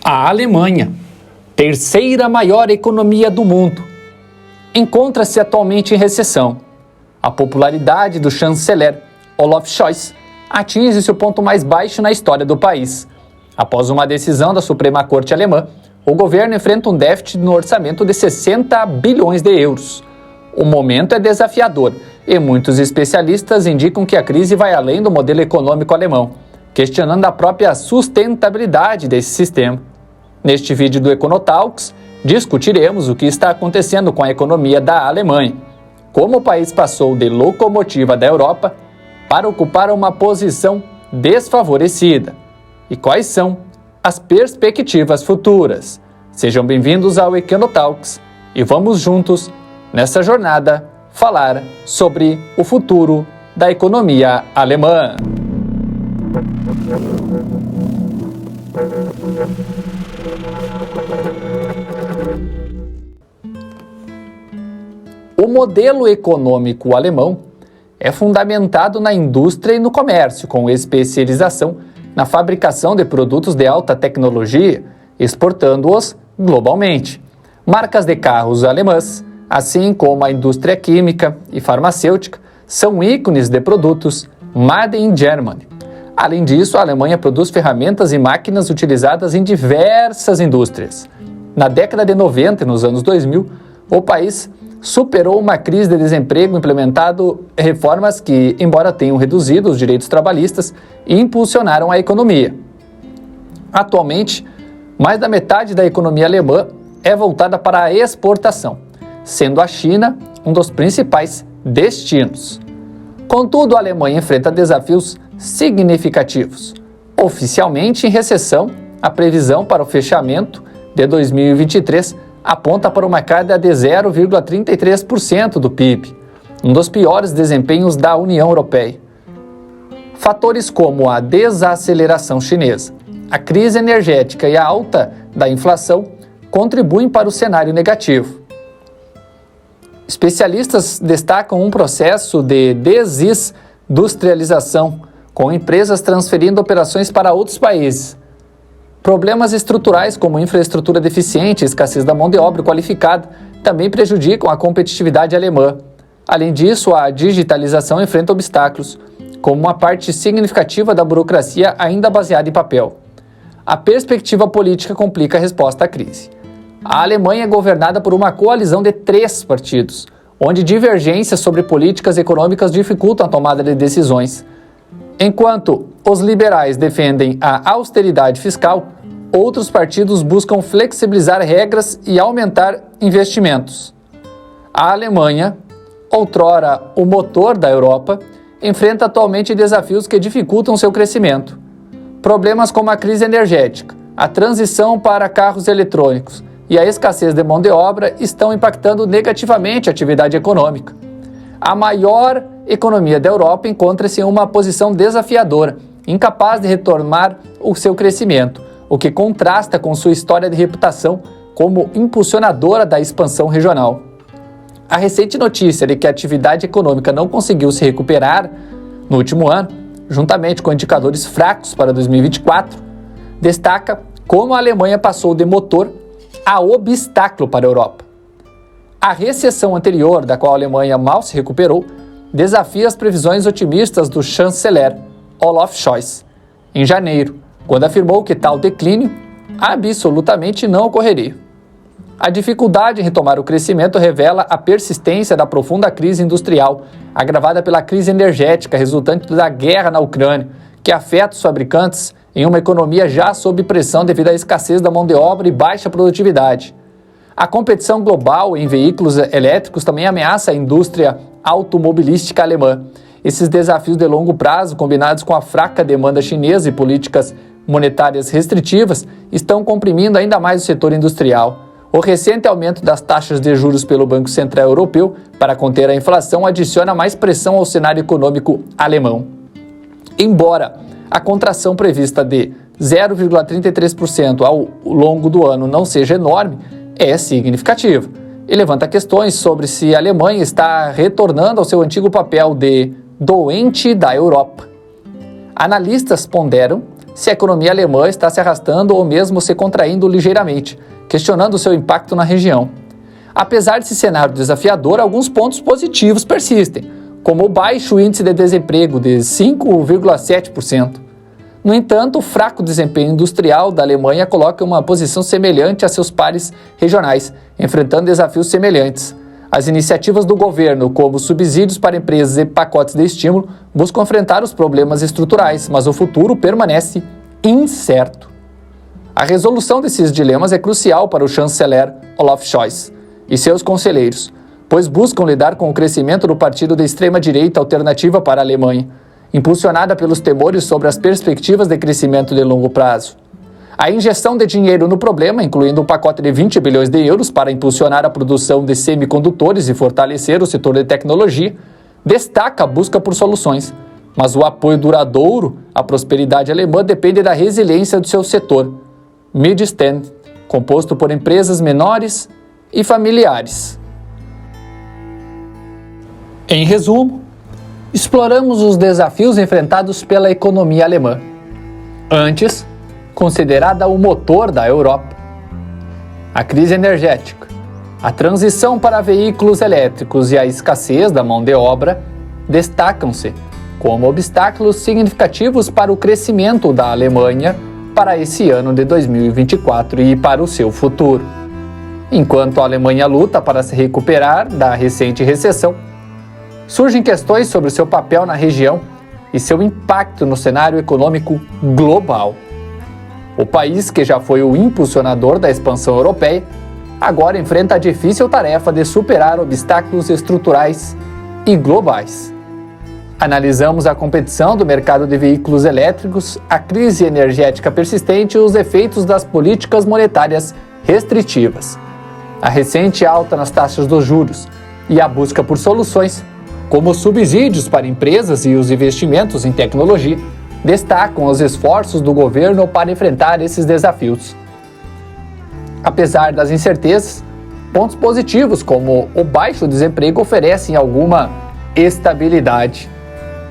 A Alemanha, terceira maior economia do mundo, encontra-se atualmente em recessão. A popularidade do chanceler Olaf Scholz atinge seu ponto mais baixo na história do país. Após uma decisão da Suprema Corte alemã, o governo enfrenta um déficit no orçamento de 60 bilhões de euros. O momento é desafiador e muitos especialistas indicam que a crise vai além do modelo econômico alemão, questionando a própria sustentabilidade desse sistema. Neste vídeo do Econotalks, discutiremos o que está acontecendo com a economia da Alemanha, como o país passou de locomotiva da Europa para ocupar uma posição desfavorecida e quais são as perspectivas futuras. Sejam bem-vindos ao Econotalks e vamos juntos, nessa jornada, falar sobre o futuro da economia alemã. O modelo econômico alemão é fundamentado na indústria e no comércio, com especialização na fabricação de produtos de alta tecnologia, exportando-os globalmente. Marcas de carros alemãs, assim como a indústria química e farmacêutica, são ícones de produtos Made in Germany. Além disso, a Alemanha produz ferramentas e máquinas utilizadas em diversas indústrias. Na década de 90 e nos anos 2000, o país superou uma crise de desemprego implementando reformas que, embora tenham reduzido os direitos trabalhistas, impulsionaram a economia. Atualmente, mais da metade da economia alemã é voltada para a exportação, sendo a China um dos principais destinos. Contudo, a Alemanha enfrenta desafios significativos. Oficialmente em recessão, a previsão para o fechamento de 2023 aponta para uma queda de 0,33% do PIB, um dos piores desempenhos da União Europeia. Fatores como a desaceleração chinesa, a crise energética e a alta da inflação contribuem para o cenário negativo. Especialistas destacam um processo de desindustrialização, com empresas transferindo operações para outros países. Problemas estruturais como infraestrutura deficiente e escassez da mão de obra qualificada também prejudicam a competitividade alemã. Além disso, a digitalização enfrenta obstáculos, como uma parte significativa da burocracia ainda baseada em papel. A perspectiva política complica a resposta à crise. A Alemanha é governada por uma coalizão de 3 partidos, onde divergências sobre políticas econômicas dificultam a tomada de decisões. Enquanto os liberais defendem a austeridade fiscal, outros partidos buscam flexibilizar regras e aumentar investimentos. A Alemanha, outrora o motor da Europa, enfrenta atualmente desafios que dificultam seu crescimento. Problemas como a crise energética, a transição para carros eletrônicos e a escassez de mão de obra estão impactando negativamente a atividade econômica. A maior economia da Europa encontra-se em uma posição desafiadora, incapaz de retomar o seu crescimento, o que contrasta com sua história de reputação como impulsionadora da expansão regional. A recente notícia de que a atividade econômica não conseguiu se recuperar no último ano, juntamente com indicadores fracos para 2024, destaca como a Alemanha passou de motor a obstáculo para a Europa. A recessão anterior, da qual a Alemanha mal se recuperou, desafia as previsões otimistas do chanceler Olaf Scholz em janeiro, quando afirmou que tal declínio absolutamente não ocorreria. A dificuldade em retomar o crescimento revela a persistência da profunda crise industrial, agravada pela crise energética resultante da guerra na Ucrânia, que afeta os fabricantes em uma economia já sob pressão devido à escassez da mão de obra e baixa produtividade. A competição global em veículos elétricos também ameaça a indústria automobilística alemã. Esses desafios de longo prazo, combinados com a fraca demanda chinesa e políticas monetárias restritivas, estão comprimindo ainda mais o setor industrial. O recente aumento das taxas de juros pelo Banco Central Europeu para conter a inflação adiciona mais pressão ao cenário econômico alemão. Embora a contração prevista de 0,33% ao longo do ano não seja enorme, é significativa e levanta questões sobre se a Alemanha está retornando ao seu antigo papel de doente da Europa. Analistas ponderam se a economia alemã está se arrastando ou mesmo se contraindo ligeiramente, questionando seu impacto na região. Apesar desse cenário desafiador, alguns pontos positivos persistem, como o baixo índice de desemprego de 5,7%. No entanto, o fraco desempenho industrial da Alemanha coloca uma posição semelhante a seus pares regionais, enfrentando desafios semelhantes. As iniciativas do governo, como subsídios para empresas e pacotes de estímulo, buscam enfrentar os problemas estruturais, mas o futuro permanece incerto. A resolução desses dilemas é crucial para o chanceler Olaf Scholz e seus conselheiros, pois buscam lidar com o crescimento do partido de extrema-direita Alternativa para a Alemanha, impulsionada pelos temores sobre as perspectivas de crescimento de longo prazo. A injeção de dinheiro no problema, incluindo um pacote de 20 bilhões de euros para impulsionar a produção de semicondutores e fortalecer o setor de tecnologia, destaca a busca por soluções, mas o apoio duradouro à prosperidade alemã depende da resiliência do seu setor, Mittelstand, composto por empresas menores e familiares. Em resumo, exploramos os desafios enfrentados pela economia alemã. Antes, considerada o motor da Europa. A crise energética, a transição para veículos elétricos e a escassez da mão de obra destacam-se como obstáculos significativos para o crescimento da Alemanha para esse ano de 2024 e para o seu futuro. Enquanto a Alemanha luta para se recuperar da recente recessão, surgem questões sobre seu papel na região e seu impacto no cenário econômico global. O país, que já foi o impulsionador da expansão europeia, agora enfrenta a difícil tarefa de superar obstáculos estruturais e globais. Analisamos a competição do mercado de veículos elétricos, a crise energética persistente e os efeitos das políticas monetárias restritivas, a recente alta nas taxas dos juros e a busca por soluções, como subsídios para empresas e os investimentos em tecnologia, destacam os esforços do governo para enfrentar esses desafios. Apesar das incertezas, pontos positivos como o baixo desemprego oferecem alguma estabilidade.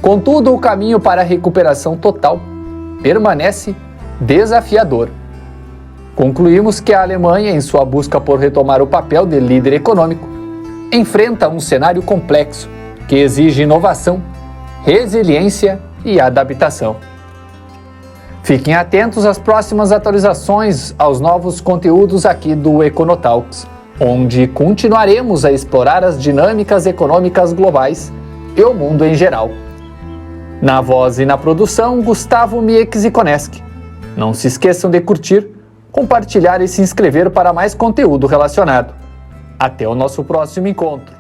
Contudo, o caminho para a recuperação total permanece desafiador. Concluímos que a Alemanha, em sua busca por retomar o papel de líder econômico, enfrenta um cenário complexo que exige inovação, resiliência e adaptação. Fiquem atentos às próximas atualizações aos novos conteúdos aqui do Econotalks, onde continuaremos a explorar as dinâmicas econômicas globais e o mundo em geral. Na voz e na produção, Gustavo Mieczikoneski. Não se esqueçam de curtir, compartilhar e se inscrever para mais conteúdo relacionado. Até o nosso próximo encontro.